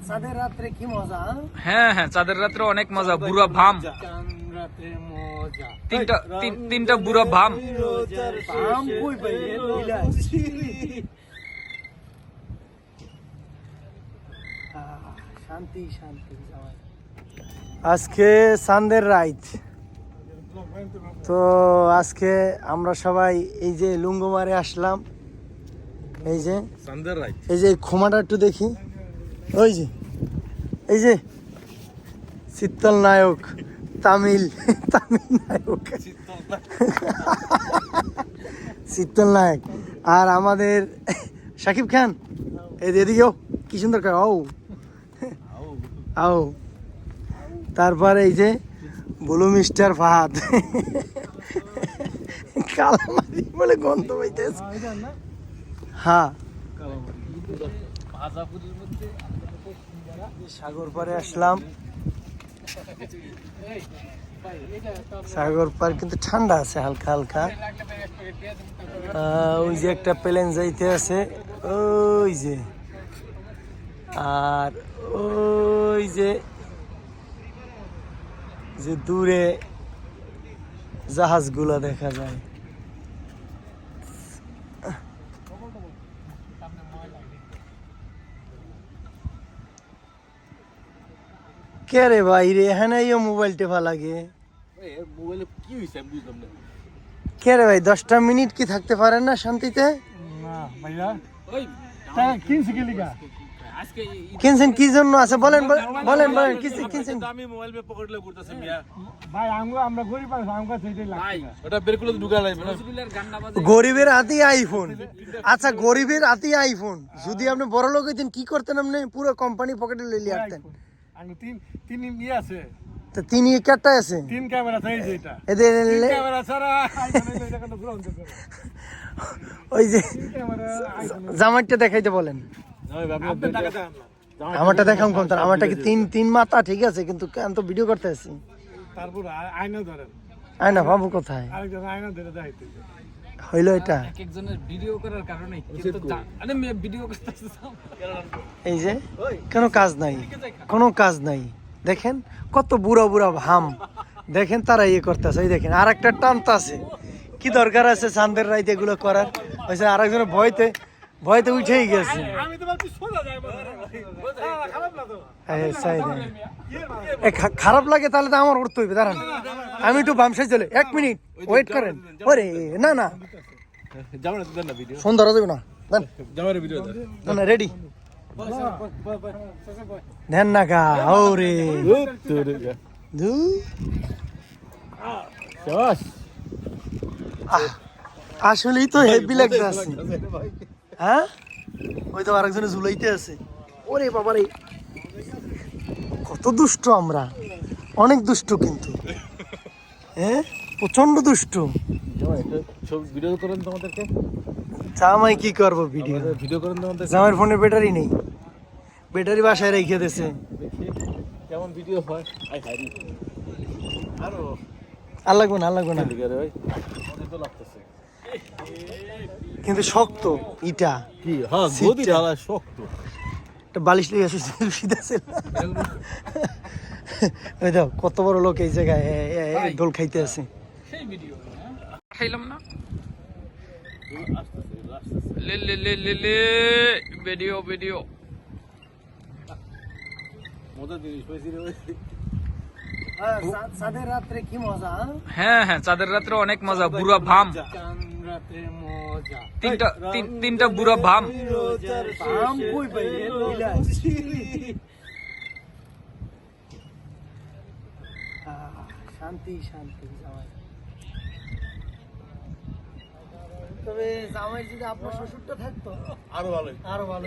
চাঁদের রাত্রে কি মজা। হ্যাঁ হ্যাঁ, চাঁদের রাত্রে অনেক মজা। বুড়া ভাম, রাত্রে মজা। তিনটা বুড়া ভাম। ভাম কই পাইলে শান্তি শান্তি। আজকে চাঁদের রাত, তো আজকে আমরা সবাই এই যে লুঙ্গমারে আসলাম। এই যে চাঁদের রাত, এই যে ক্ষমাটা একটু দেখি। ওই যে এই যে শীতল নায়ক, তামিল নায়ক, শীতল নায়ক। আর আমাদের শাকিব খান, এই যে এদিকেও কি সুন্দর আও আও। তারপরে এই যে বুলু মিস্টার ফাহাদ, কালামারি বলে গন্ধ পাইতেছে। হ্যাঁ, সাগর পাড়ে আসলাম। সাগর পাড় কিন্তু ঠান্ডা আছে হালকা হালকা। ওই যে একটা প্লেন যাইতে আছে ওই যে, আর ওই যে যে দূরে জাহাজগুলা দেখা যায়। কে রে ভাই রে, হ্যাঁ মোবাইল টেপা লাগে। মোবাইলে কি হয়েছে আমি বুঝলাম না। কে রে ভাই, 10টা মিনিট কি থাকতে পারেন না শান্তিতে? কিনছেন কি জন্য আছে বলেন বলেন বলেন, কিনছেন? আমি মোবাইল পে পকেট লে ঘুরতেছি মিয়া ভাই আমরা গরিব আছি, আমগো সেইটাই লাগবে না। ওটা বের করে ঢুকা লাগবে না। গরিবের হাতেই আইফোন। আচ্ছা, গরিবের হাতেই আইফোন। যদি আপনি বড় লোক হইতেন কি করতেন? আপনি পুরো কোম্পানি পকেটে লিয়ে আসতেন। আমি তিন আছে, তো তিনি কাটটা আছে, 3 ক্যামেরা চাই যেটা। এদের ক্যামেরা ছাড়া আইফোন এটা কোনো গ্রহণ করতে না। ওই যে ক্যামেরা জামাইটা দেখাইতে বলেন। আপনি টাকা দেন না। আমারটা দেখাম কোন তার? আমারটা কি তিন মাথা ঠিক আছে, কিন্তু আমি তো ভিডিও করতে আছি। তারপর আয়না ধরেন, আয় না বাবু কোথায় আরেকজন আয়না ধরে দেখাইতে। হইলো এটা? একজনের ভিডিও করার কারণে কিন্তু আরে আমি ভিডিও করতেছি। এই যে কোনো কাজ নাই, কোনো কাজ নাই। দেখেন কত বুড়া বুড়া ভাম, দেখেন তারা ইয়ে করতেছে। এই দেখেন আর একটা টানতা আছে। কি দরকার আছে চাঁদের রাইতে এগুলো করার? ওই যে আরেকজনের ভয়তে উঠেই গেছে। আমি তো ভাবছি সোজা যায় খারাপ না তো। খারাপ লাগে তাহলে তো আমার উঠতে হইবে। দাঁড়ান, আমি একটু বামসাই চলে 1 মিনিট ওয়েট করেন। ওরে না না, জামাই দেন না ভিডিও, ফোন ধরা যাবে না। দেন জামাইয়ের ভিডিও দেন না, রেডি দেন না গা। ওরে দু আসলেই তো হেভি লাগতেছে। হ্যাঁ, ওই তো আরেকজনে ঝুলাইতে আছে। ওরে বাবারে, কত দুষ্ট আমরা, অনেক দুষ্ট কিন্তু। হ্যাঁ, প্রচন্ড দুষ্ট। সব ভিডিও করেন তোমাদেরকে। জামাই কি করবো ভিডিও? ভিডিও করেন তোমাদের। জামাইয়ের ফোনে ব্যাটারি নেই, ব্যাটারি বাসায় রেখে দিয়েছে। কেমন ভিডিও হয়? আই হাই আরো আর লাগবে না, আর লাগবে না, লিখে রে ভাই, আমাদের তো লাগতেছে কিন্তু শক্ত ইটা। কি? হ্যাঁ, গদি ঢালা শক্ত। একটা বালিশ লিয়ে আসে শীতাছে। ওই দাও কত বড় লোক এই জায়গায় দোল খাইতে আছে। সেই ভিডিও খাইলাম না। লে লে লে লে লে ভিডিও মজার জিনিস পাইছি রে ভাই। চাঁদের রাত্রে কি মজা। হ্যাঁ হ্যাঁ, চাঁদের রাত্রে অনেক মজা। বুড়া ভাম, রাত্রে মজা। তিনটা বুড়া ভাম। ভাম কই পাইলে শান্তি শান্তি। তবে জামাই যদি আপনার শ্বশুরটা থাকতো আরো ভালো। আরো ভালো।